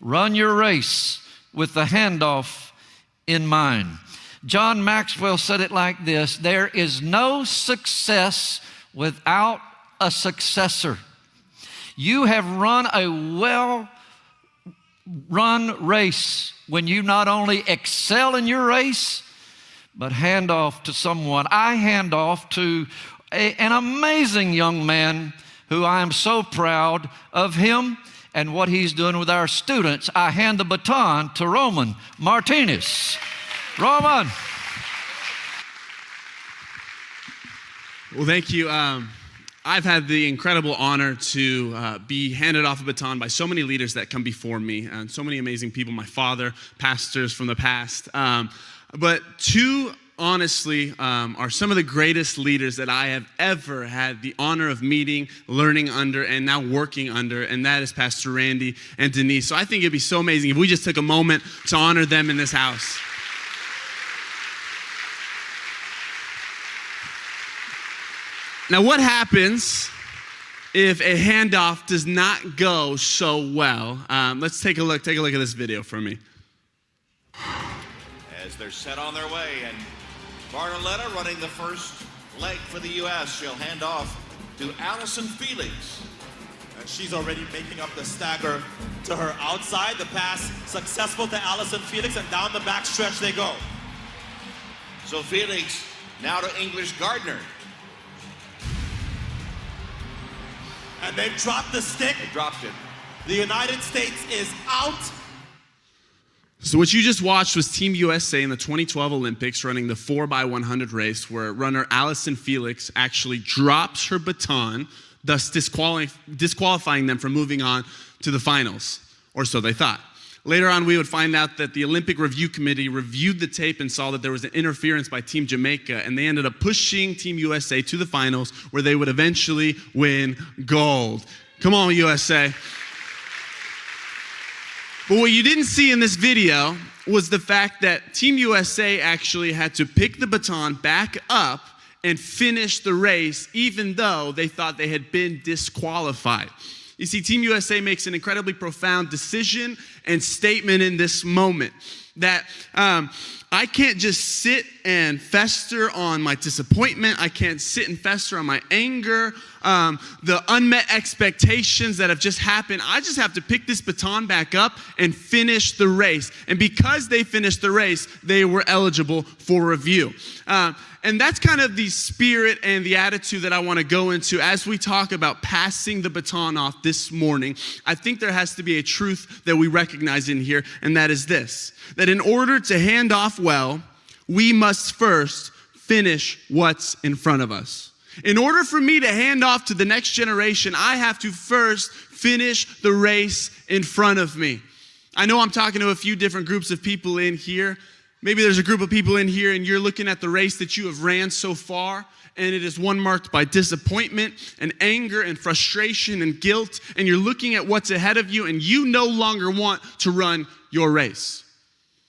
Run your race with the handoff in mind. John Maxwell said it like this: there is no success without a successor. You have run a well-run race when you not only excel in your race, but hand off to someone. I hand off to an amazing young man who I am so proud of him and what he's doing with our students. I hand the baton to Roman Martinez. Roman. Well, thank you. I've had the incredible honor to be handed off a baton by so many leaders that come before me, and so many amazing people, my father, pastors from the past. But two, honestly, are some of the greatest leaders that I have ever had the honor of meeting, learning under, and now working under, and that is Pastor Randy and Denise. So I think it'd be so amazing if we just took a moment to honor them in this house. Now, what happens if a handoff does not go so well? Let's take a look. Take a look at this video for me. As they're set on their way, and Barnoletta running the first leg for the U.S. She'll hand off to Allison Felix. And she's already making up the stagger to her outside. The pass successful to Allison Felix, and down the back stretch they go. So Felix now to English Gardner. And they've dropped the stick. They dropped it. The United States is out. So what you just watched was Team USA in the 2012 Olympics running the 4x100 race, where runner Allison Felix actually drops her baton, thus disqualifying them from moving on to the finals, or so they thought. Later on, we would find out that the Olympic Review Committee reviewed the tape and saw that there was an interference by Team Jamaica, and they ended up pushing Team USA to the finals, where they would eventually win gold. Come on, USA. But what you didn't see in this video was the fact that Team USA actually had to pick the baton back up and finish the race, even though they thought they had been disqualified. You see, Team USA makes an incredibly profound decision and statement in this moment that I can't just sit and fester on my disappointment. I can't sit and fester on my anger, the unmet expectations that have just happened. I just have to pick this baton back up and finish the race. And because they finished the race, they were eligible for review. And that's kind of the spirit and the attitude that I want to go into as we talk about passing the baton off this morning. I think there has to be a truth that we recognize in here, and that is this: that in order to hand off well, we must first finish what's in front of us. In order for me to hand off to the next generation, I have to first finish the race in front of me. I know I'm talking to a few different groups of people in here. Maybe there's a group of people in here and you're looking at the race that you have ran so far, and it is one marked by disappointment and anger and frustration and guilt, and you're looking at what's ahead of you and you no longer want to run your race.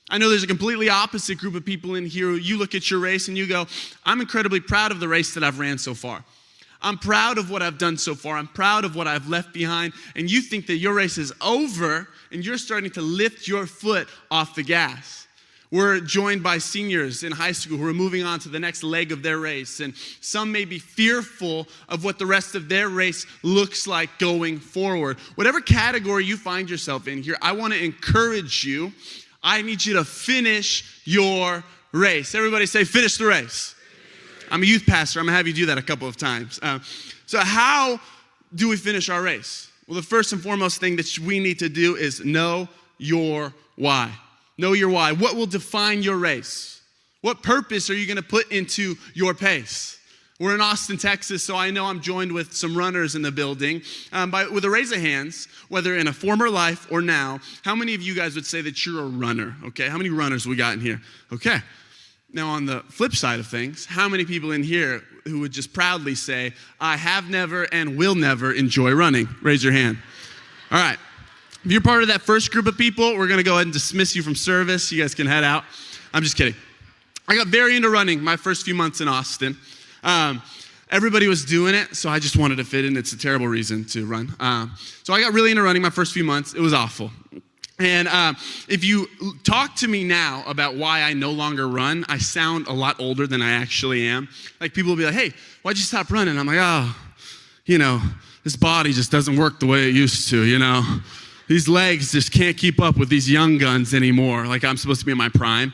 I know there's a completely opposite group of people in here. You look at your race and you go, I'm incredibly proud of the race that I've ran so far. I'm proud of what I've done so far. I'm proud of what I've left behind. And you think that your race is over and you're starting to lift your foot off the gas. We're joined by seniors in high school who are moving on to the next leg of their race. And some may be fearful of what the rest of their race looks like going forward. Whatever category you find yourself in here, I want to encourage you. I need you to finish your race. Everybody say, finish the race. I'm a youth pastor. I'm going to have you do that a couple of times. So how do we finish our race? Well, the first and foremost thing that we need to do is know your why. Know your why. What will define your race? What purpose are you going to put into your pace? We're in Austin, Texas, so I know I'm joined with some runners in the building. With a raise of hands, whether in a former life or now, how many of you guys would say that you're a runner? Okay, how many runners we got in here? Okay. Now, on the flip side of things, how many people in here who would just proudly say, I have never and will never enjoy running? Raise your hand. All right. If you're part of that first group of people, we're going to go ahead and dismiss you from service. You guys can head out. I'm just kidding. I got very into running my first few months in Austin. Everybody was doing it, so I just wanted to fit in. It's a terrible reason to run. So I got really into running my first few months. It was awful. And if you talk to me now about why I no longer run, I sound a lot older than I actually am. Like people will be like, hey, why'd you stop running? I'm like, oh, this body just doesn't work the way it used to, These legs just can't keep up with these young guns anymore. Like I'm supposed to be in my prime.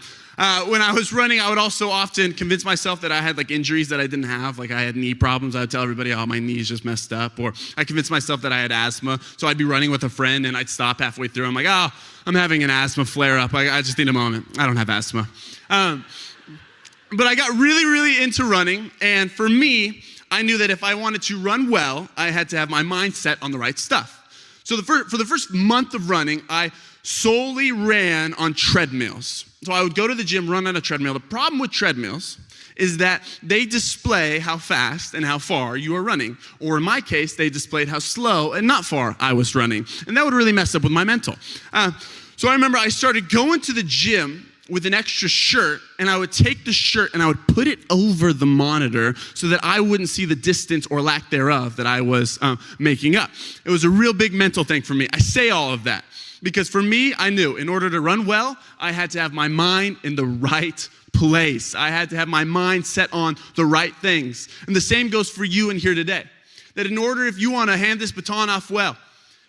When I was running, I would also often convince myself that I had like injuries that I didn't have. Like I had knee problems. I would tell everybody, oh, my knee's just messed up. Or I convinced myself that I had asthma. So I'd be running with a friend and I'd stop halfway through. I'm like, oh, I'm having an asthma flare up. I just need a moment. I don't have asthma. But I got really, really into running. And for me, I knew that if I wanted to run well, I had to have my mind set on the right stuff. So for the first month of running, I solely ran on treadmills. So I would go to the gym, run on a treadmill. The problem with treadmills is that they display how fast and how far you are running. Or in my case, they displayed how slow and not far I was running. And that would really mess up with my mental. So I remember I started going to the gym with an extra shirt, and I would take the shirt and I would put it over the monitor so that I wouldn't see the distance or lack thereof that I was making up. It was a real big mental thing for me. I say all of that because for me, I knew in order to run well, I had to have my mind in the right place. I had to have my mind set on the right things. And the same goes for you in here today. That in order, if you want to hand this baton off well,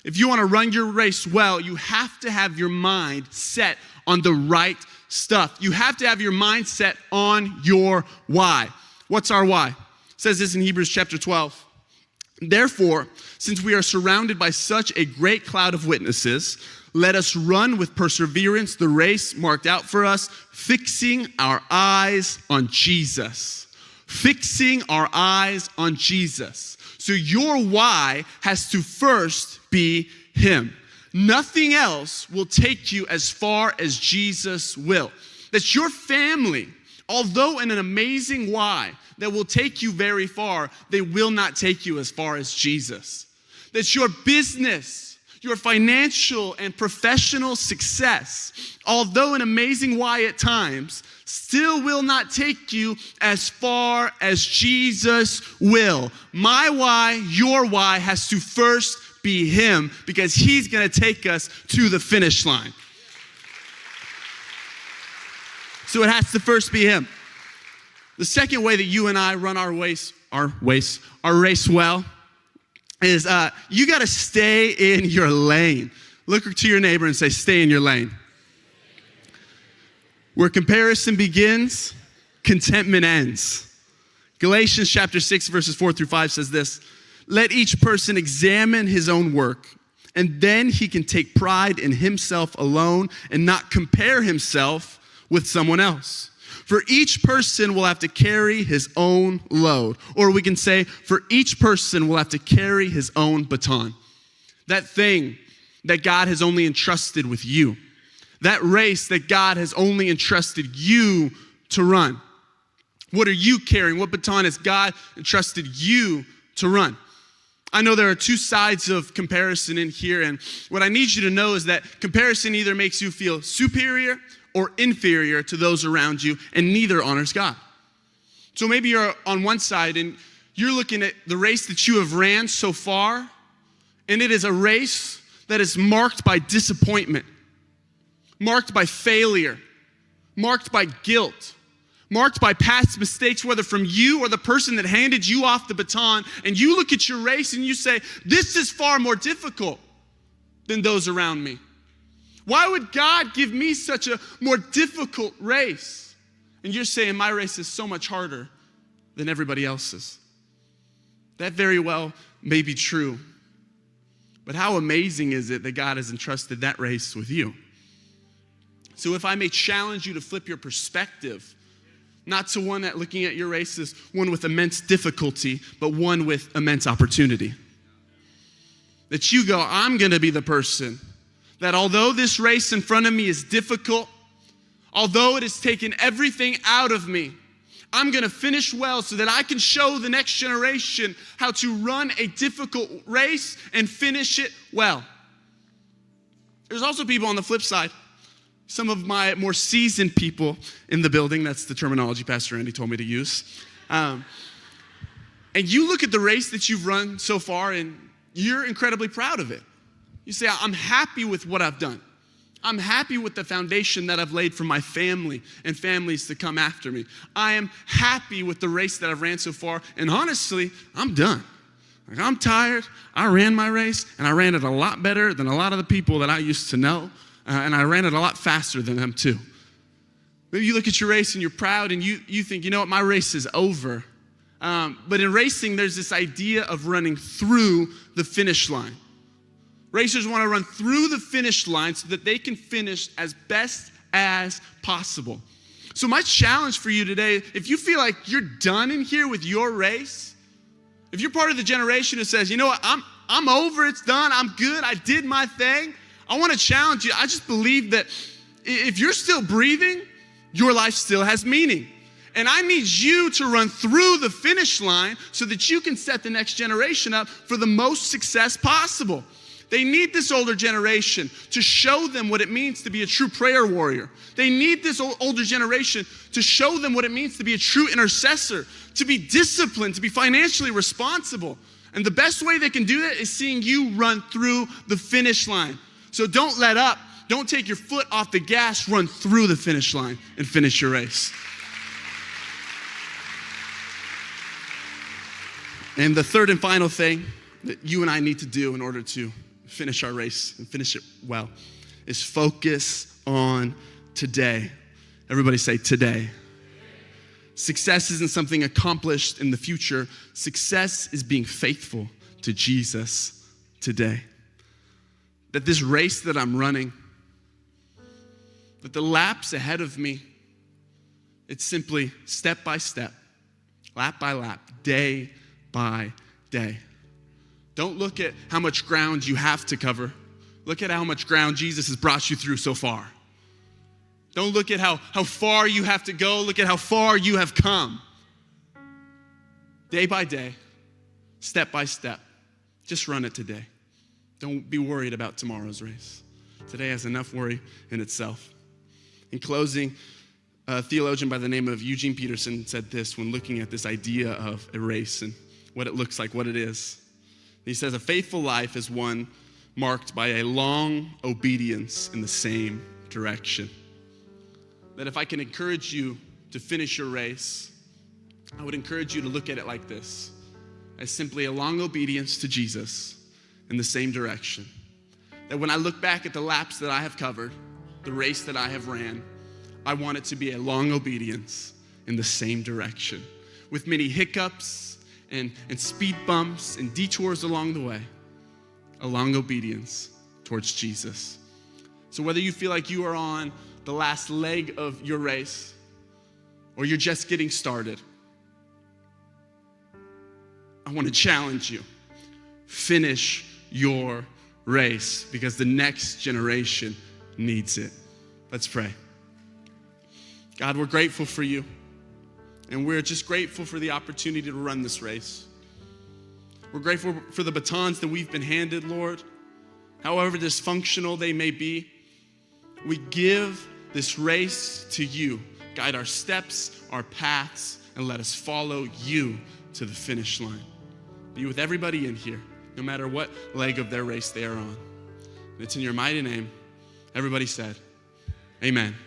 if you want to run your race well, you have to have your mind set on the right stuff. You have to have your mind set on your why. What's our why? It says this in Hebrews chapter 12. Therefore, since we are surrounded by such a great cloud of witnesses, let us run with perseverance the race marked out for us, fixing our eyes on Jesus. Fixing our eyes on Jesus. So your why has to first be Him. Nothing else will take you as far as Jesus will. That your family, although in an amazing why that will take you very far, they will not take you as far as Jesus. That your business, your financial and professional success, although an amazing why at times, still will not take you as far as Jesus will. My why, your why has to first be Him because He's going to take us to the finish line. So it has to first be Him. The second way that you and I run our race well is you got to stay in your lane. Look to your neighbor and say, stay in your lane. Where comparison begins, contentment ends. Galatians chapter 6, verses 4 through 5 says this, let each person examine his own work, and then he can take pride in himself alone and not compare himself with someone else. For each person will have to carry his own load. Or we can say, for each person will have to carry his own baton. That thing that God has only entrusted with you. That race that God has only entrusted you to run. What are you carrying? What baton has God entrusted you to run? I know there are two sides of comparison in here, and what I need you to know is that comparison either makes you feel superior or inferior to those around you, and neither honors God. So maybe you're on one side and you're looking at the race that you have ran so far, and it is a race that is marked by disappointment, marked by failure, marked by guilt, marked by past mistakes, whether from you or the person that handed you off the baton, and you look at your race and you say, this is far more difficult than those around me. Why would God give me such a more difficult race? And you're saying my race is so much harder than everybody else's. That very well may be true. But how amazing is it that God has entrusted that race with you? So if I may challenge you to flip your perspective, not to one that looking at your race is one with immense difficulty, but one with immense opportunity. That you go, I'm going to be the person that although this race in front of me is difficult, although it has taken everything out of me, I'm going to finish well so that I can show the next generation how to run a difficult race and finish it well. There's also people on the flip side. Some of my more seasoned people in the building, that's the terminology Pastor Andy told me to use. And you look at the race that you've run so far and you're incredibly proud of it. You say, I'm happy with what I've done. I'm happy with the foundation that I've laid for my family and families to come after me. I am happy with the race that I've ran so far. And honestly, I'm done. Like, I'm tired. I ran my race, and I ran it a lot better than a lot of the people that I used to know. And I ran it a lot faster than them too. Maybe you look at your race and you're proud and you think, you know what, my race is over. But in racing, there's this idea of running through the finish line. Racers want to run through the finish line so that they can finish as best as possible. So my challenge for you today, if you feel like you're done in here with your race, if you're part of the generation who says, you know what, I'm over, it's done, I'm good, I did my thing, I want to challenge you. I just believe that if you're still breathing, your life still has meaning. And I need you to run through the finish line so that you can set the next generation up for the most success possible. They need this older generation to show them what it means to be a true prayer warrior. They need this older generation to show them what it means to be a true intercessor, to be disciplined, to be financially responsible. And the best way they can do that is seeing you run through the finish line. So don't let up. Don't take your foot off the gas. Run through the finish line and finish your race. And the third and final thing that you and I need to do in order to finish our race and finish it well is focus on today. Everybody say today. Success isn't something accomplished in the future. Success is being faithful to Jesus today. That this race that I'm running, that the laps ahead of me, it's simply step by step, lap by lap, day by day. Don't look at how much ground you have to cover. Look at how much ground Jesus has brought you through so far. Don't look at how far you have to go. Look at how far you have come. Day by day, step by step, just run it today. Don't be worried about tomorrow's race. Today has enough worry in itself. In closing, a theologian by the name of Eugene Peterson said this when looking at this idea of a race and what it looks like, what it is. He says, a faithful life is one marked by a long obedience in the same direction. That if I can encourage you to finish your race, I would encourage you to look at it like this, as simply a long obedience to Jesus in the same direction. That when I look back at the laps that I have covered, the race that I have ran, I want it to be a long obedience in the same direction, with many hiccups and speed bumps and detours along the way, a long obedience towards Jesus. So whether you feel like you are on the last leg of your race or you're just getting started, I want to challenge you. Finish your race because the next generation needs it. Let's pray. God, we're grateful for you. And we're just grateful for the opportunity to run this race. We're grateful for the batons that we've been handed, Lord. However dysfunctional they may be, we give this race to you. Guide our steps, our paths, and let us follow you to the finish line. Be with everybody in here, no matter what leg of their race they are on. And it's in your mighty name. Everybody said, amen.